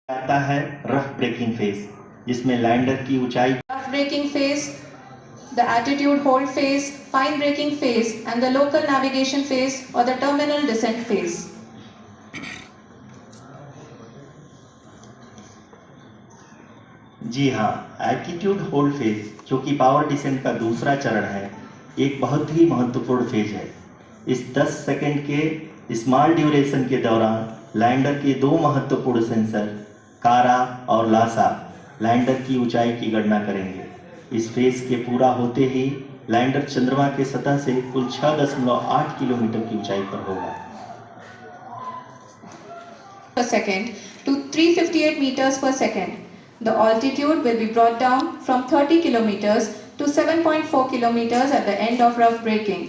आता है rough breaking phase, जिसमें लैंडर की ऊंचाई rough braking phase, the attitude hold phase, fine braking phase, and the local navigation phase or the terminal descent phase. जी हाँ, altitude hold phase, जो कि power descent का दूसरा चरण है, एक बहुत ही महत्वपूर्ण फेज है। इस 10 सेकंड के स्मॉल ड्यूरेशन के दौरान लैंडर के दो महत्वपूर्ण सेंसर कारा और लासा लैंडर की ऊंचाई की गणना करेंगे। इस फेज के पूरा होते ही लैंडर चंद्रमा के सतह से कुल 6.8 किलोमीटर की ऊंचाई पर होगा Per second to 358 meters per second. The altitude will be brought down from 30 kilometers to 7.4 kilometers at the end of rough braking.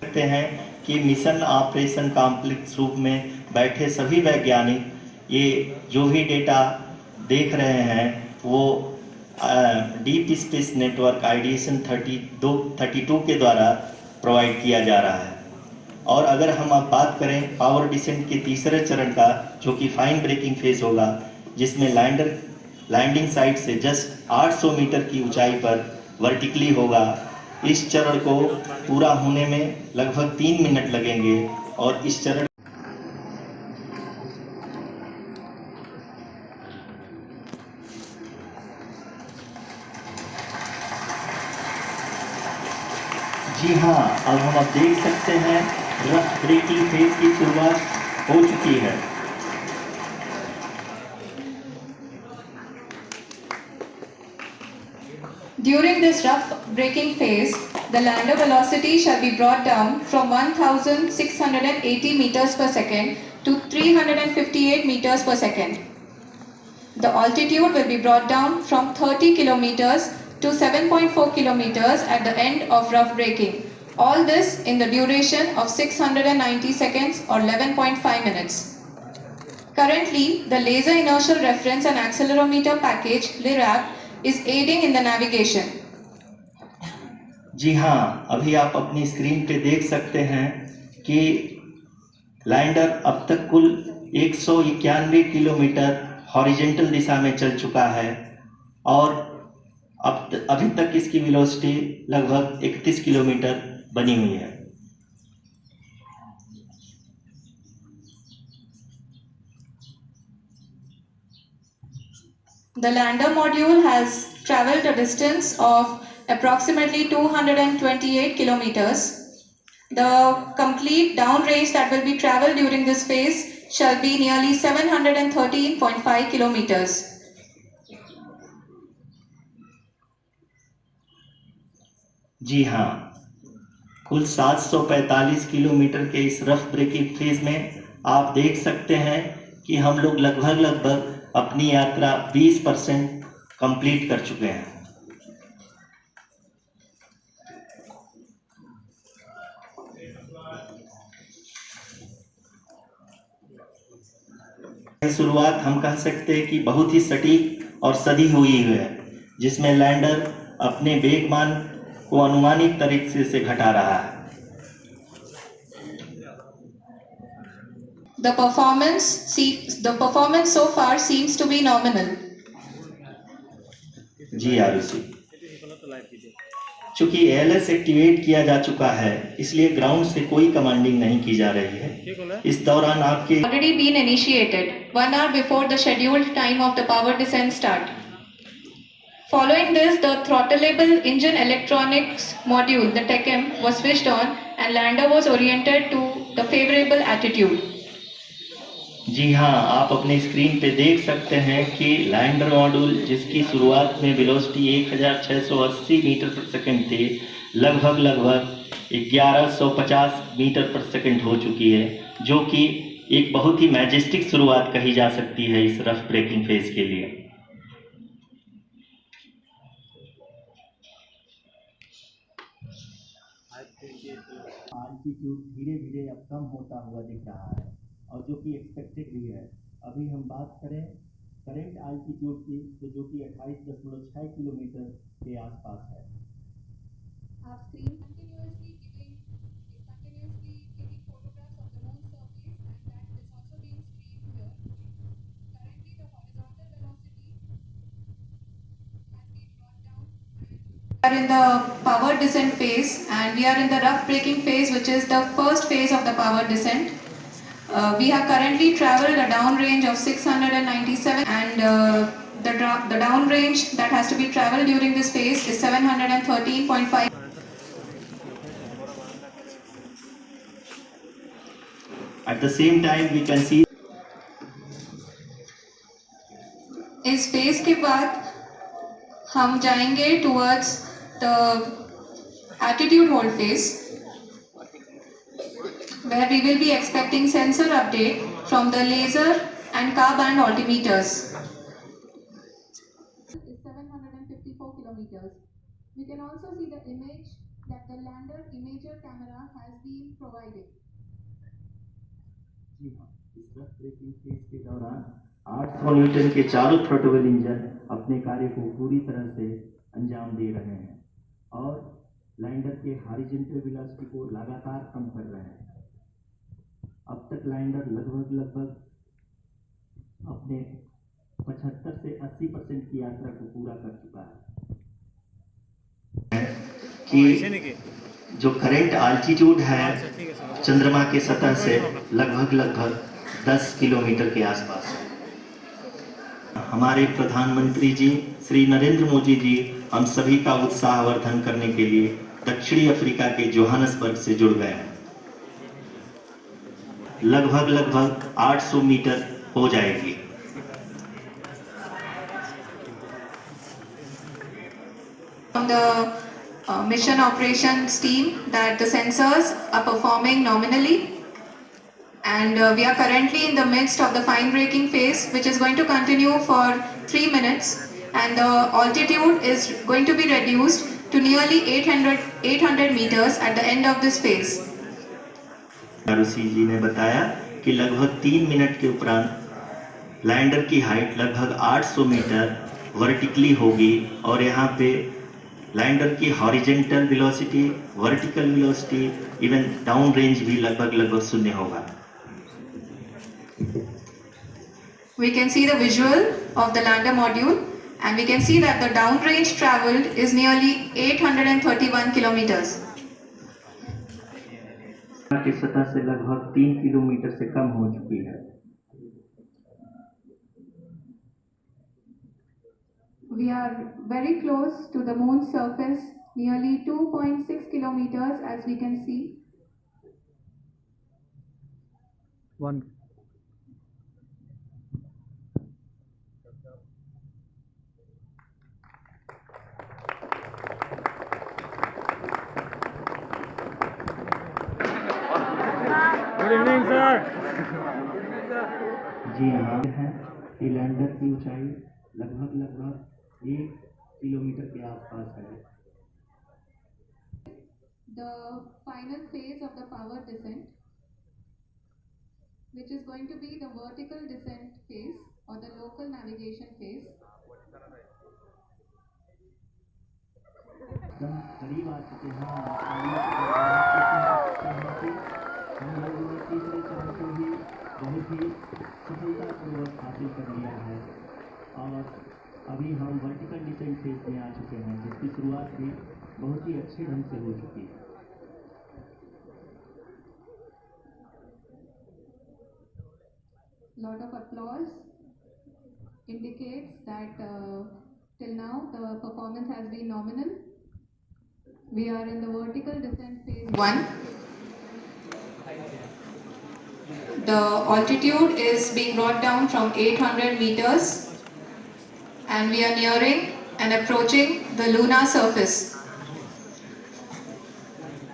सकते हैं कि मिशन ऑपरेशन कॉम्प्लेक्स रूप में बैठे सभी वैज्ञानिक ये जो भी डेटा देख रहे हैं वो डीप स्पेस नेटवर्क आइडिएशन 32 के द्वारा प्रोवाइड किया जा रहा है। और अगर हम अब बात करें पावर डिसेंट के तीसरे चरण का, जो कि फाइन ब्रेकिंग फेज होगा, जिसमें लैंडर लैंडिंग साइट से जस्ट 800 मीटर की ऊंचाई पर वर्टिकली होगा। इस चरण को पूरा होने में लगभग 3 मिनट लगेंगे और इस चरण जी हाँ, अब हम देख सकते हैं रफ ब्रेकिंग फेज की शुरुआत हो चुकी है। During this rough braking phase, the lander velocity shall be brought down from 1680 meters per second to 358 meters per second. The altitude will be brought down from 30 kilometers to 7.4 kilometers at the end of rough braking. All this in the duration of 690 seconds or 11.5 minutes. Currently, the Laser Inertial Reference and Accelerometer package (LIRAP) is aiding in the navigation. जी हाँ, अभी आप अपनी screen पे देख सकते हैं कि lander अब तक कुल 191 किलोमीटर हॉरिजेंटल दिशा में चल चुका है और अभी तक इसकी वेलोसिटी लगभग 31 किलोमीटर बनी हुई है। The lander module has traveled a distance of approximately 228 kilometers. The complete downrange that will be traveled during this phase shall be nearly 713.5 kilometers. जी हाँ, कुल 745 किलोमीटर के इस रफ ब्रेकिंग फेज में आप देख सकते हैं कि हम लोग लगभग अपनी यात्रा 20% कंप्लीट कर चुके हैं। शुरुआत हम कह सकते हैं कि बहुत ही सटीक और सधी हुई है, जिसमें लैंडर अपने वेगमान को अनुमानित तरीके से घटा रहा है। The performance so far seems to be nominal. जी आरुषि, चूंकि एएलएस एक्टिवेट किया जा चुका है, इसलिए ग्राउंड से कोई कमांडिंग नहीं की जा रही है। इस दौरान आपके Already been initiated 1 hour before the scheduled time of the power descent start. Following this, the throttleable engine electronics module, the TECM, was switched on and lander was oriented to the favorable attitude. जी हाँ, आप अपने screen पे देख सकते हैं कि lander module, जिसकी शुरुआत में वेलोसिटी 1680 मीटर पर सेकंड थी, लगभग 1150 मीटर पर सेकंड हो चुकी है, जो कि एक बहुत ही मैजेस्टिक शुरुआत कही जा सकती है इस रफ ब्रेकिंग फेज के लिए। एल्टीट्यूड धीरे धीरे अब कम होता हुआ दिख रहा है और जो कि एक्सपेक्टेड भी है। अभी हम बात करें करेंट एल्टीट्यूड की, तो जो कि 28.6 किलोमीटर के आसपास है। आप स्क्रीन कंटिन्यूअसली कीजिए। are in the power descent phase, and we are in the rough braking phase, which is the first phase of the power descent. We have currently traveled a downrange of 697, and the downrange that has to be traveled during this phase is 713.5. At the same time, we can see इस phase के बाद हम जाएंगे towards the attitude hold phase, where we will be expecting sensor update from the laser and car band altimeters. 754 kilometers. We can also see the image that the lander imager camera has been provided. जी हाँ, इस rough breaking phase के दौरान 800 Newton के चारों throttle engine अपने कार्य को पूरी तरह से अंजाम दे रहे हैं और लैंडर के हॉरिजॉन्टल वेलोसिटी को लगातार कम कर रहे हैं। अब तक लैंडर लगभग अपने 75 से 80% की यात्रा को पूरा कर चुका है कि जो करेंट आल्टीट्यूड है चंद्रमा के सतह से लगभग 10 किलोमीटर के आसपास है। हमारे प्रधानमंत्री जी श्री नरेंद्र मोदी जी हम सभी का उत्साहवर्धन करने के लिए दक्षिणी अफ्रीका के जोहानसबर्ग से जुड़ गए हैं। लगभग 800 मीटर हो जाएगी। From the mission operations team that the sensors are performing nominally, and we are currently in the midst of the fine braking phase, which is going to continue for 3 minutes, and the altitude is going to be reduced to nearly 800 meters at the end of this phase. ऋषि जी ने बताया कि लगभग 3 minute के उपरांत lander की height लगभग 800 metre vertically होगी और यहाँ पे लैंडर की horizontal velocity, vertical velocity, even down range भी लगभग शून्य होगा। We can see the visual of the lander module, and we can see that the downrange traveled is nearly 831 kilometers. की सतह से लगभग 3 किलोमीटर से कम हो चुकी है। We are very close to the moon's surface, nearly 2.6 kilometers, as we can see. One. Good evening, sir. जी हाँ है कि लैंडर की ऊंचाई लगभग 1 किलोमीटर के आसपास है। The final phase of the power descent, which is going to be the vertical descent phase or the local navigation phase. एकदम करीब आ चुके हैं। हम लोगों ने तीसरे चरण को भी बहुत ही सफलतापूर्वक हासिल कर लिया है और अभी हम वर्टिकल डिसेंट फेज में आ चुके हैं, जिसकी शुरुआत भी बहुत ही अच्छे ढंग से हो चुकी है। Lot of applause indicates that till now the performance has been nominal. We are in the vertical descent phase 1. The altitude is being brought down from 800 meters, and we are nearing and approaching the lunar surface.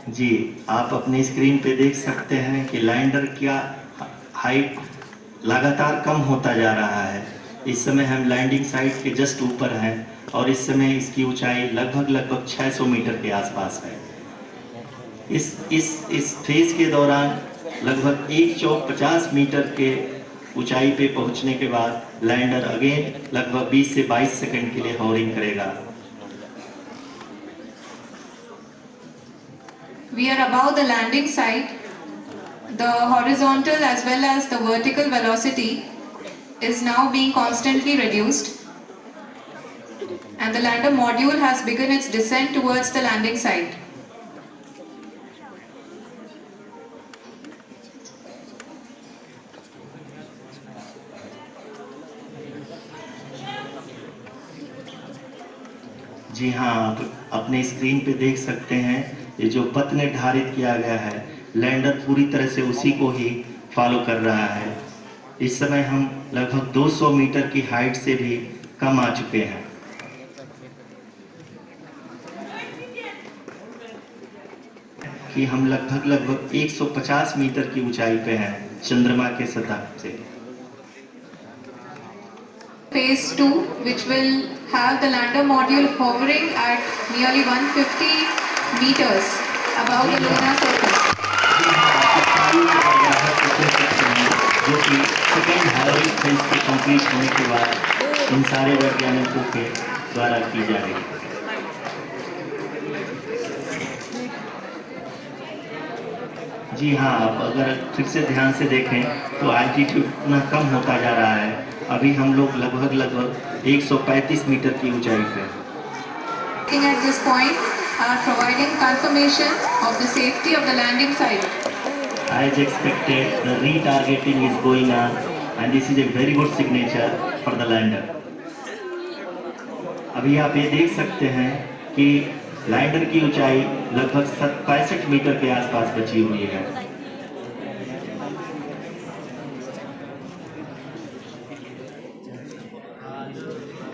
जी, आप अपनी screen पे देख सकते हैं कि lander का height लगातार कम होता जा रहा है। इस समय हम लैंडिंग साइट के जस्ट ऊपर हैं और इस समय इसकी ऊंचाई लगभग 600 मीटर के आसपास है। इस फेज के दौरान लगभग 150 मीटर के ऊंचाई पे पहुंचने के बाद लैंडर अगेन लगभग 20 से 22 सेकंड के लिए हॉवरिंग करेगा। We are above the landing site. The horizontal as well as the vertical velocity is now being constantly reduced, and the lander module has begun its descent towards the landing site. जी हाँ, आप अपने screen पे देख सकते हैं ये जो पथ निर्धारित किया गया है, लैंडर पूरी तरह से उसी को ही फॉलो कर रहा है। इस समय हम लगभग 200 मीटर की हाइट से भी कम आ चुके हैं। कि हम लगभग 150 मीटर की ऊंचाई पे हैं चंद्रमा के सतह से। Phase 2, which will have the lander module hovering at nearly 150 meters above the lunar surface. जो कि सेकेंड हाइवेज फेज के कंप्लीट होने के बाद इन सारे वैज्ञानिकों के द्वारा की जा रही है। जी हाँ, आप अगर फिर से ध्यान से देखें तो एल्टीट्यूड इतना कम होता जा रहा है। अभी हम लोग लगभग 135 मीटर की ऊंचाई पे। At this point are providing confirmation of the safety of the landing site. As expected, the retargeting is going on, and this is a very good signature for the lander. अभी आप ये देख सकते हैं कि लैंडर की ऊंचाई लगभग 65 मीटर के आसपास बची हुई है।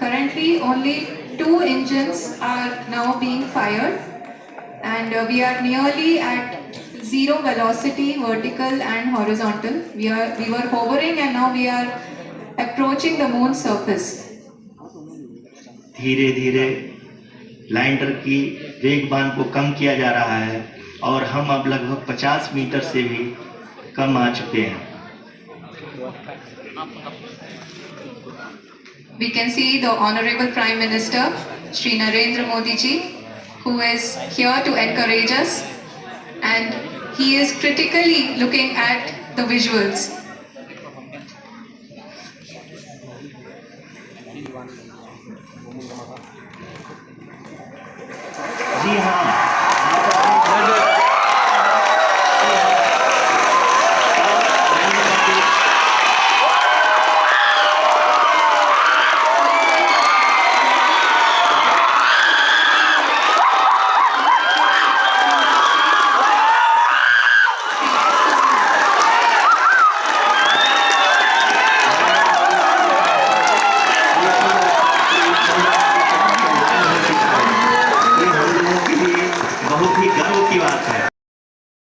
Currently, only 2 engines are now being fired, and we are nearly at zero velocity, vertical and horizontal. We were hovering, and now we are approaching the moon's surface. धीरे धीरे लैंडर की वेगमान को कम किया जा रहा है और हम अब लगभग 50 मीटर से भी कम आ चुके हैं। We can see the Honorable Prime Minister, Shri Narendra Modi ji, who is here to encourage us, and he is critically looking at the visuals.